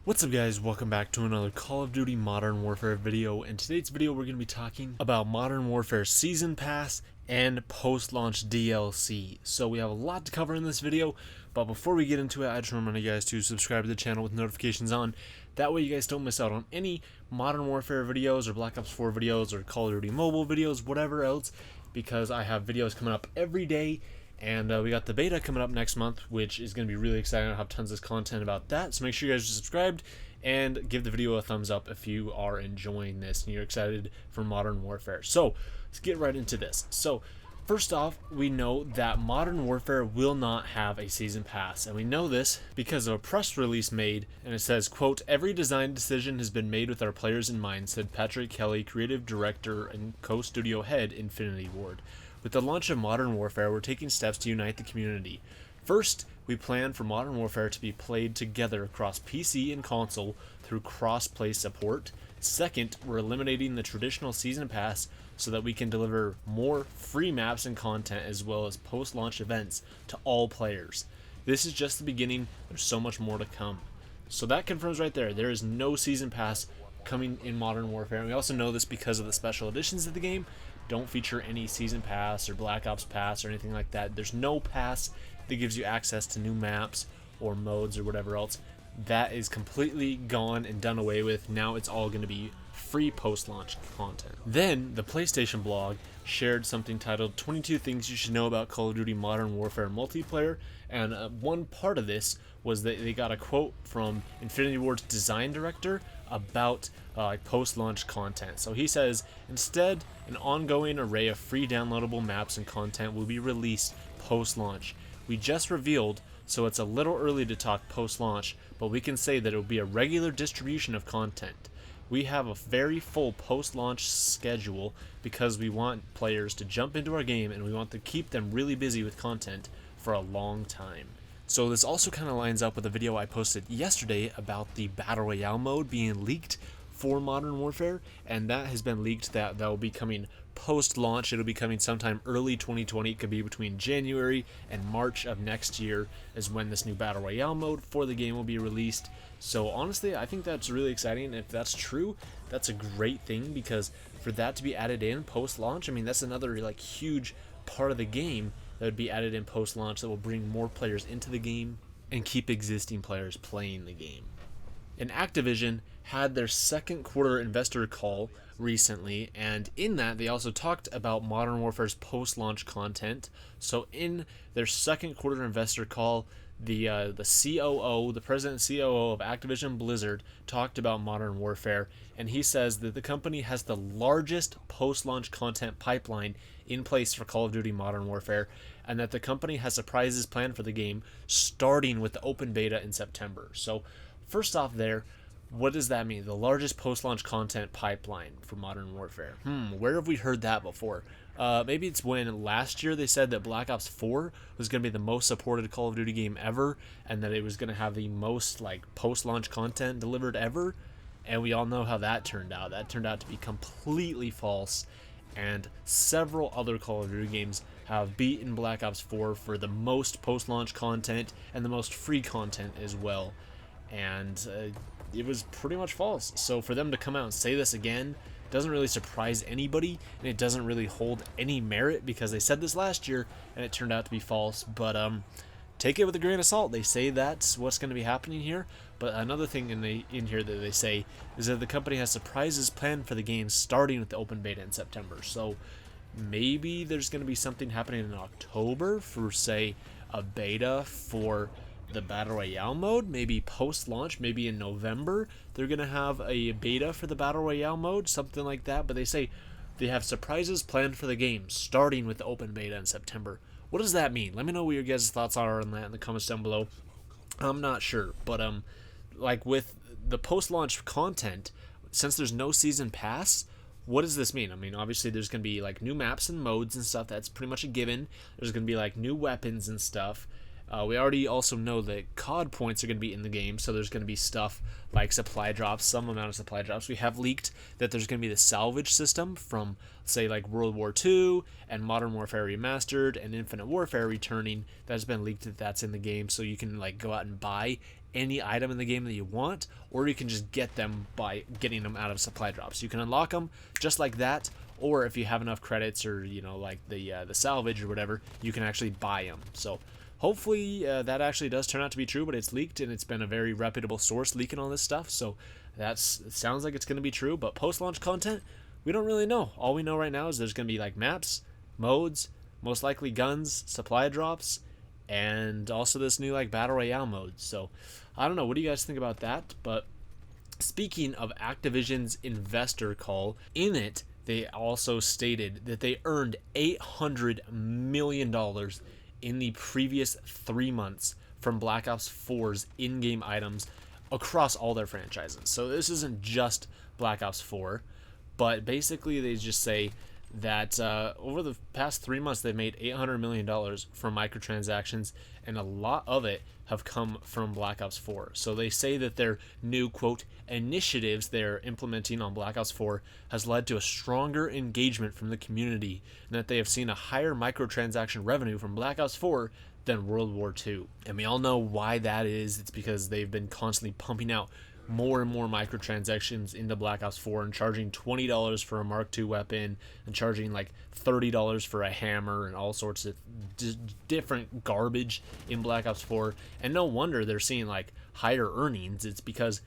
What's up guys, welcome back to another Call of Duty Modern Warfare video. In today's video we're going to be talking about Modern Warfare Season Pass and post-launch DLC. So we have a lot to cover in this video, but before we get into it I just want to remind you guys to subscribe to the channel with notifications on. That way you guys don't miss out on any Modern Warfare videos or Black Ops 4 videos or Call of Duty mobile videos, whatever else, because I have videos coming up every day. And we got the beta coming up next month, which is going to be really exciting. I'll have tons of content about that. So make sure you guys are subscribed and give the video a thumbs up if you are enjoying this and you're excited for Modern Warfare. So let's get right into this. So first off, we know that Modern Warfare will not have a season pass. And we know this because of a press release made. And it says, quote, "Every design decision has been made with our players in mind," said Patrick Kelly, creative director and co-studio head, Infinity Ward. "With the launch of Modern Warfare, we're taking steps to unite the community. First, we plan for Modern Warfare to be played together across PC and console through cross-play support. Second, we're eliminating the traditional Season Pass so that we can deliver more free maps and content as well as post-launch events to all players. This is just the beginning, there's so much more to come." So that confirms right there, there is no Season Pass coming in Modern Warfare. And we also know this because of the special editions of the game don't feature any Season Pass or Black Ops Pass or anything like that. There's no pass that gives you access to new maps or modes or whatever else. That is completely gone and done away with. Now it's all going to be free post-launch content. Then the PlayStation blog shared something titled 22 Things You Should Know About Call of Duty Modern Warfare Multiplayer, and one part of this was that they got a quote from Infinity Ward's design director about post-launch content. So he says, "Instead, an ongoing array of free downloadable maps and content will be released post-launch. We just revealed, so it's a little early to talk post-launch, but we can say that it will be a regular distribution of content. We have a very full post-launch schedule because we want players to jump into our game and we want to keep them really busy with content for a long time." So this also kind of lines up with a video I posted yesterday about the Battle Royale mode being leaked for Modern Warfare, and that has been leaked that will be coming post-launch. It'll be coming sometime early 2020. It could be between January and March of next year is when this new Battle Royale mode for the game will be released. So honestly, I think that's really exciting. If that's true, that's a great thing, because for that to be added in post-launch, I mean, that's another like huge part of the game that would be added in post-launch that will bring more players into the game and keep existing players playing the game. And Activision had their second quarter investor call recently, and in that they also talked about Modern Warfare's post-launch content. So in their second quarter investor call, the COO, the president and COO of Activision Blizzard, talked about Modern Warfare, and he says that the company has the largest post-launch content pipeline in place for Call of Duty Modern Warfare, and that the company has surprises planned for the game, starting with the open beta in September. So first off there, what does that mean? The largest post-launch content pipeline for Modern Warfare. Where have we heard that before? Maybe it's when last year they said that Black Ops 4 was going to be the most supported Call of Duty game ever, and that it was going to have the most like post-launch content delivered ever, and we all know how that turned out. That turned out to be completely false, and several other Call of Duty games have beaten Black Ops 4 for the most post-launch content and the most free content as well, and it was pretty much false. So for them to come out and say this again doesn't really surprise anybody, and it doesn't really hold any merit because they said this last year and it turned out to be false. But take it with a grain of salt. They say that's what's going to be happening here, but another thing in here that they say is that the company has surprises planned for the game, starting with the open beta in September. So maybe there's going to be something happening in October for, say, a beta for the Battle Royale mode. Maybe post-launch, maybe in November they're gonna have a beta for the Battle Royale mode, something like that. But they say they have surprises planned for the game, starting with the open beta in September. What does that mean? Let me know what your guys' thoughts are on that in the comments down below. I'm not sure, but like with the post-launch content, since there's no season pass, what does this mean? I mean, obviously there's gonna be like new maps and modes and stuff. That's pretty much a given. There's gonna be like new weapons and stuff. We already also know that COD points are going to be in the game, so there's going to be stuff like supply drops, some amount of supply drops. We have leaked that there's going to be the salvage system from, say, like World War II and Modern Warfare Remastered and Infinite Warfare returning. That's been leaked that that's in the game, so you can like go out and buy any item in the game that you want, or you can just get them by getting them out of supply drops. You can unlock them just like that, or if you have enough credits or like the salvage or whatever, you can actually buy them. So hopefully that actually does turn out to be true, but it's leaked and it's been a very reputable source leaking all this stuff, so it sounds like it's going to be true. But post-launch content, we don't really know. All we know right now is there's going to be like maps, modes, most likely guns, supply drops, and also this new like battle royale mode. So I don't know, what do you guys think about that? But speaking of Activision's investor call, in it they also stated that they earned $800 million in the previous 3 months from Black Ops 4's in-game items across all their franchises. So this isn't just Black Ops 4, but basically they just say that over the past 3 months they've made $800 million from microtransactions, and a lot of it have come from Black Ops 4. So they say that their new, quote, initiatives they're implementing on Black Ops 4 has led to a stronger engagement from the community, and that they have seen a higher microtransaction revenue from Black Ops 4 than World War II. And we all know why that is. It's because they've been constantly pumping out more and more microtransactions into Black Ops 4 and charging $20 for a Mark II weapon and charging like $30 for a hammer and all sorts of different garbage in Black Ops 4. And no wonder they're seeing like higher earnings. It's because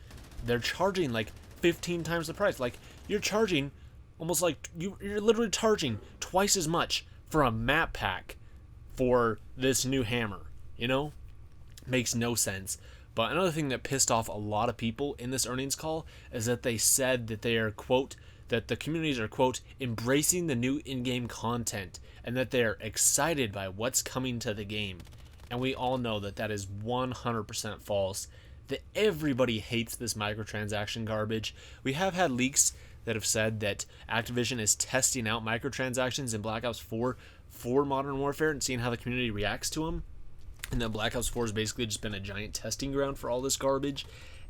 they're charging like 15 times the price. Like you're charging almost like you're literally charging twice as much for a map pack for this new hammer. Makes no sense. But another thing that pissed off a lot of people in this earnings call is that they said that they are, quote, that the communities are, quote, embracing the new in-game content and that they're excited by what's coming to the game. And we all know that that is 100% false. That everybody hates this microtransaction garbage. We have had leaks that have said that Activision is testing out microtransactions in Black Ops 4 for Modern Warfare and seeing how the community reacts to them. And then Black Ops 4 has basically just been a giant testing ground for all this garbage.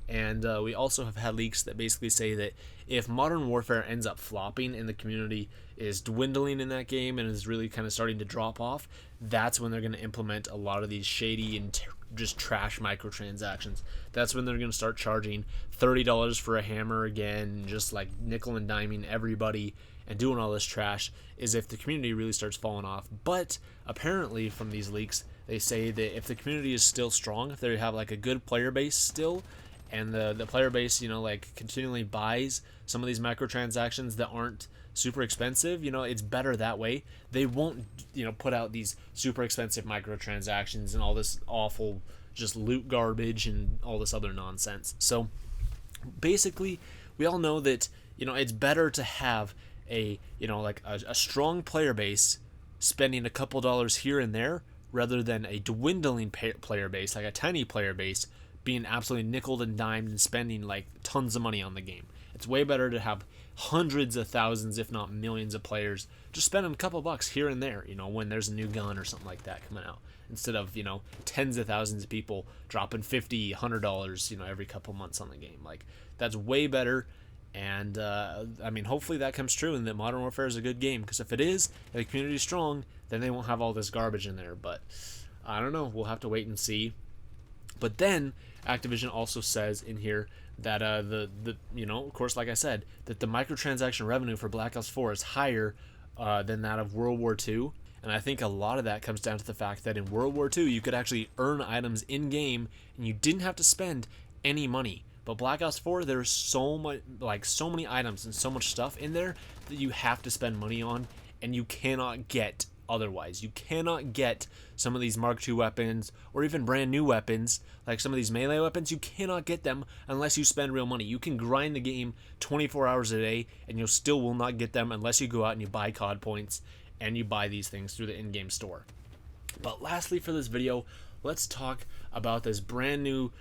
And we also have had leaks that basically say that if Modern Warfare ends up flopping and the community is dwindling in that game and is really kind of starting to drop off, that's when they're going to implement a lot of these shady and just trash microtransactions. That's when they're going to start charging $30 for a hammer again, just like nickel and diming everybody and doing all this trash, is if the community really starts falling off. But apparently from these leaks, they say that if the community is still strong, if they have like a good player base still, and the player base, like continually buys some of these microtransactions that aren't super expensive, it's better that way. They won't, put out these super expensive microtransactions and all this awful just loot garbage and all this other nonsense. So basically, we all know that, it's better to have a strong player base spending a couple dollars here and there rather than a dwindling player base, like a tiny player base, being absolutely nickeled and dimed and spending like tons of money on the game. It's way better to have hundreds of thousands, if not millions of players just spending a couple bucks here and there, when there's a new gun or something like that coming out, instead of, tens of thousands of people dropping $50, $100, every couple months on the game. Like, that's way better. And hopefully that comes true and that Modern Warfare is a good game, because if it is, if the community is strong, then they won't have all this garbage in there. But I don't know, we'll have to wait and see. But then Activision also says in here that of course, like I said, that the microtransaction revenue for Black Ops 4 is higher than that of World War II. And I think a lot of that comes down to the fact that in World War II you could actually earn items in game and you didn't have to spend any money. But Black Ops 4, there's so many items and so much stuff in there that you have to spend money on, and you cannot get otherwise. You cannot get some of these Mark II weapons or even brand new weapons, like some of these melee weapons. You cannot get them unless you spend real money. You can grind the game 24 hours a day, and you still will not get them unless you go out and you buy COD points and you buy these things through the in-game store. But lastly for this video, let's talk about this brand new,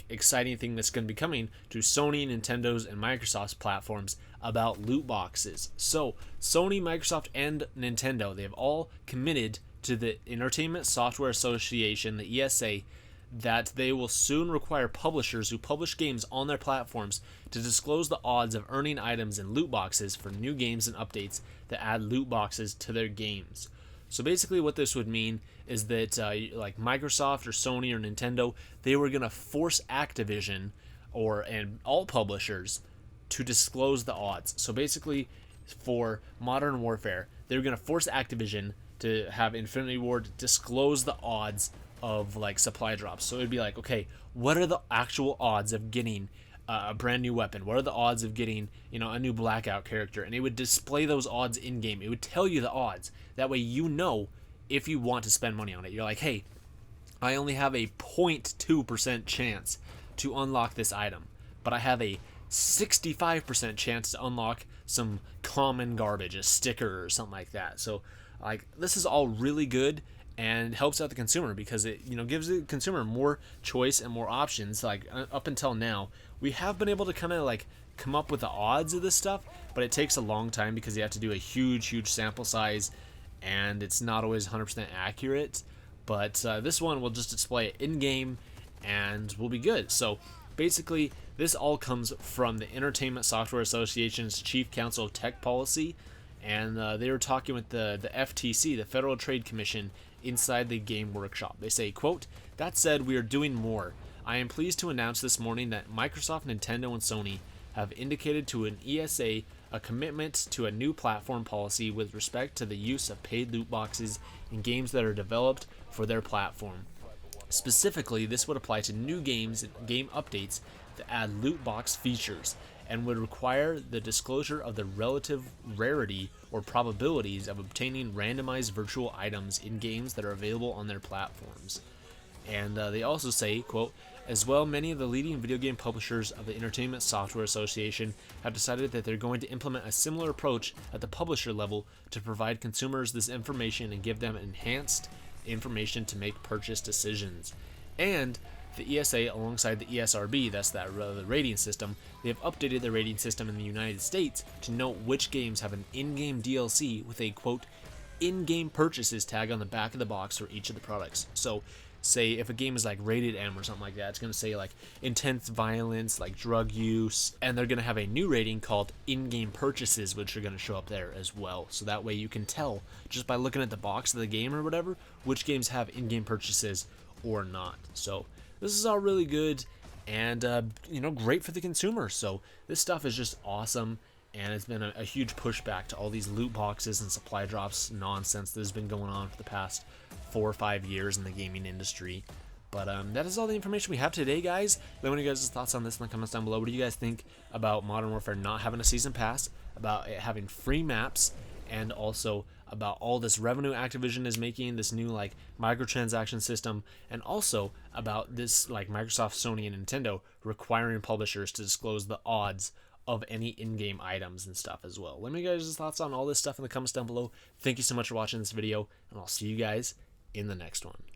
exciting thing that's going to be coming to Sony, Nintendo's, and Microsoft's platforms about loot boxes. So, Sony, Microsoft, and Nintendo, they have all committed to the Entertainment Software Association, the ESA, that they will soon require publishers who publish games on their platforms to disclose the odds of earning items in loot boxes for new games and updates that add loot boxes to their games. So basically what this would mean is that like Microsoft or Sony or Nintendo, they were going to force Activision and all publishers to disclose the odds. So basically for Modern Warfare, they were going to force Activision to have Infinity Ward disclose the odds of like supply drops. So it'd be like, okay, what are the actual odds of getting a brand new weapon? What are the odds of getting, a new Blackout character? And it would display those odds in game. It would tell you the odds. That way you know if you want to spend money on it. You're like, hey, I only have a 0.2% chance to unlock this item, but I have a 65% chance to unlock some common garbage, a sticker or something like that. So like this is all really good and helps out the consumer because it gives the consumer more choice and more options. Like up until now, we have been able to kind of like come up with the odds of this stuff, but it takes a long time because you have to do a huge sample size and it's not always 100% accurate. But this one will just display it in game and will be good. So basically this all comes from the Entertainment Software Association's Chief Counsel of Tech Policy, and they were talking with the FTC, the Federal Trade Commission, inside the game workshop. They say, quote, "That said, we are doing more. I am pleased to announce this morning that Microsoft, Nintendo, and Sony have indicated to an ESA a commitment to a new platform policy with respect to the use of paid loot boxes in games that are developed for their platform. Specifically, this would apply to new games and game updates that add loot box features and would require the disclosure of the relative rarity or probabilities of obtaining randomized virtual items in games that are available on their platforms." And they also say, quote, "As well, many of the leading video game publishers of the Entertainment Software Association have decided that they're going to implement a similar approach at the publisher level to provide consumers this information and give them enhanced information to make purchase decisions." And the ESA, alongside the ESRB, that's the rating system, they have updated the rating system in the United States to note which games have an in-game DLC with a, quote, "in-game purchases" tag on the back of the box for each of the products. So say if a game is like rated M or something like that, it's going to say like intense violence, like drug use, and they're going to have a new rating called in-game purchases, which are going to show up there as well. So that way you can tell just by looking at the box of the game or whatever, which games have in-game purchases or not. So this is all really good and great for the consumer. So this stuff is just awesome, and it's been a huge pushback to all these loot boxes and supply drops nonsense that has been going on for the past 4 or 5 years in the gaming industry. But that is all the information we have today, guys. Let me know your guys' thoughts on this in the comments down below. What do you guys think about Modern Warfare not having a season pass, about it having free maps, and also about all this revenue Activision is making, this new like microtransaction system, and also about this like Microsoft, Sony, and Nintendo requiring publishers to disclose the odds of any in-game items and stuff as well. Let me know your guys' thoughts on all this stuff in the comments down below. Thank you so much for watching this video, and I'll see you guys in the next one.